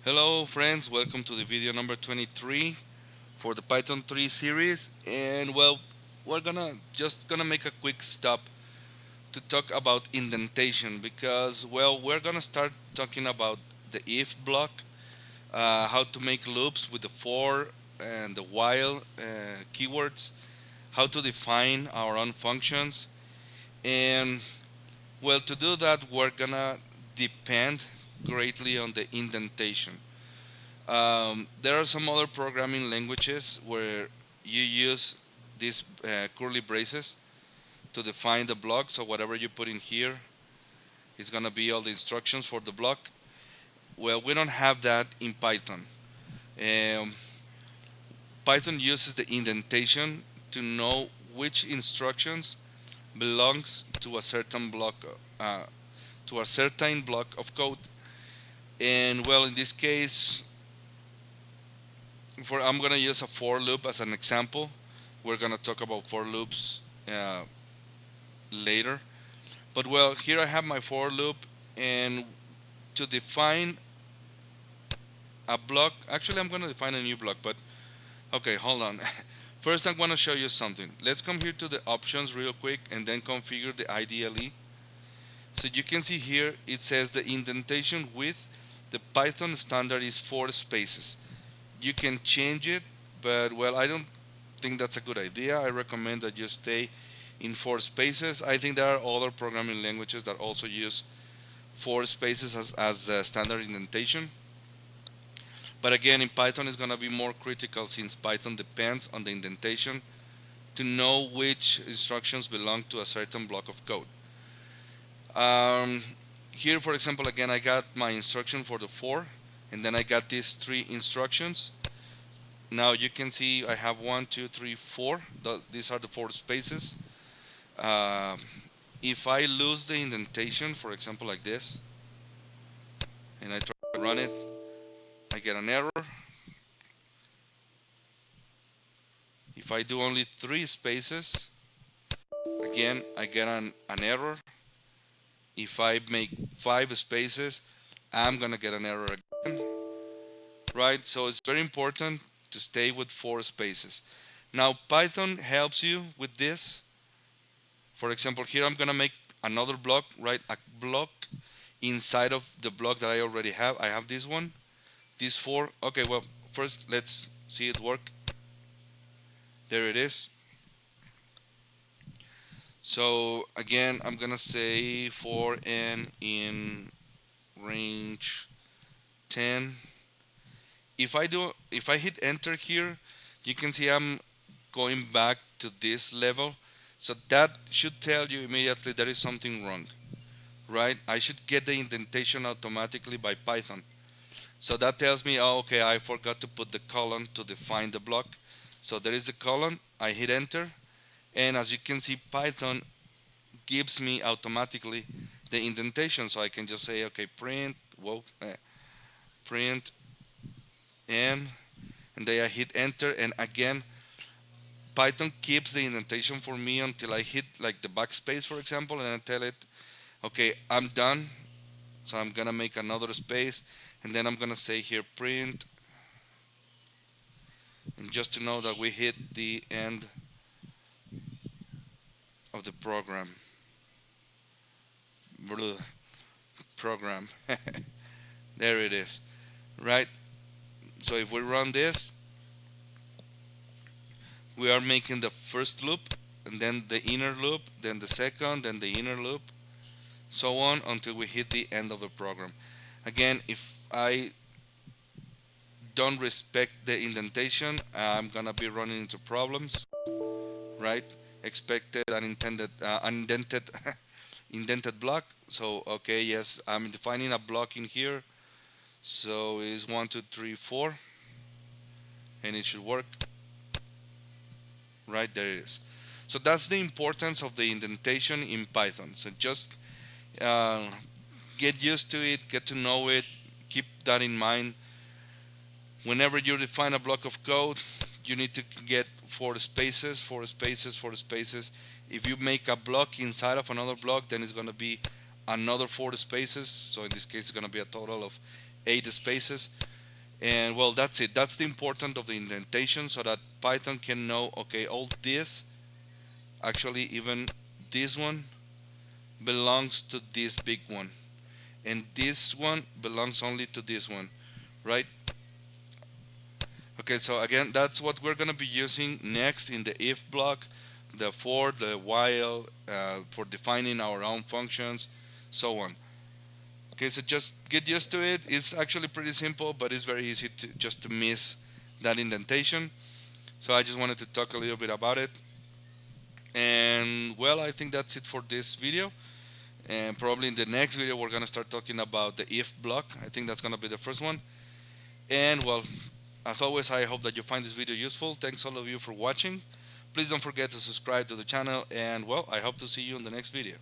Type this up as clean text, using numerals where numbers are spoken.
Hello friends, welcome to the video number 23 for the Python 3 series. And well, we're gonna make a quick stop to talk about indentation because we're gonna start talking about the if block, how to make loops with the for and the while keywords, how to define our own functions. And well, to do that we're gonna depend greatly on the indentation. There are some other programming languages where you use these curly braces to define the block. So whatever you put in here is going to be all the instructions for the block. Well, we don't have that in Python. Um, Python uses the indentation to know which instructions belongs uh, to a certain block of code. And well, in this case, I'm gonna use a for loop as an example. We're gonna talk about for loops uh, later. But well, here I have my for loop, and to define a block, actually I'm gonna define a new block. But okay, hold on. First, I'm gonna show you something. Let's come here to the options real quick, and then configure the IDLE. So you can see here it says the indentation width. The Python standard is 4 spaces. You can change it, but well, I don't think that's a good idea. I recommend that you stay in 4 spaces. I think there are other programming languages that also use 4 spaces as the standard indentation. But again, in Python, it's going to be more critical since Python depends on the indentation to know which instructions belong to a certain block of code. Um, Here, for example, again, I got my instruction for the for, and then I got these 3 instructions. Now you can see I have 1, 2, 3, 4. These are the 4 spaces. Uh, if I lose the indentation, for example, like this, and I try to run it, I get an error. If I do only 3 spaces, again, I get an error. If I make 5 spaces, I'm gonna get an error again, right? So it's very important to stay with 4 spaces. Now Python helps you with this. For example, here I'm gonna make another block, right? A block inside of the block that I already have. I have this one, this for. Okay, well, first let's see it work. There it is. So again, I'm gonna say for n in range 10. If I hit enter here, you can see I'm going back to this level. So that should tell you immediately there is something wrong, right? I should get the indentation automatically by Python. So that tells me, oh, okay, I forgot to put the colon to define the block. So there is the colon, I hit enter, and as you can see, Python gives me automatically the indentation. So I can just say, okay, print n, and then I hit enter, and again, Python keeps the indentation for me until I hit like the backspace, for example, and I tell it, okay, I'm done. So I'm gonna make another space, and then I'm gonna say here print, and just to know that we hit the end of the program. Program. There it is, right? So if we run this, we are making the first loop, and then the inner loop, then the second, then the inner loop, so on until we hit the end of the program. Again, if I don't respect the indentation, I'm gonna be running into problems, right? Expected unintended undented indented block. So okay, yes, I'm defining a block in here. So it's 1, 2, 3, 4, and it should work. Right there it is. So that's the importance of the indentation in Python. So just uh, get used to it, get to know it, keep that in mind. Whenever you define a block of code, you need to get 4 spaces, 4 spaces, 4 spaces. If you make a block inside of another block, then it's going to be another 4 spaces. So in this case, it's going to be a total of 8 spaces. And well, that's it. That's the importance of the indentation, so that Python can know, okay, all this, actually even this one belongs to this big one, and this one belongs only to this one, right? Okay, so again, that's what we're going to be using next in the if block, the for, the while, for defining our own functions, so on. Okay, so just get used to it. It's actually pretty simple, but it's very easy to just to miss that indentation. So I just wanted to talk a little bit about it. And well, I think that's it for this video. And probably in the next video, we're going to start talking about the if block. I think that's going to be the first one. And well, as always, I hope that you find this video useful. Thanks all of you for watching. Please don't forget to subscribe to the channel. And well, I hope to see you in the next video.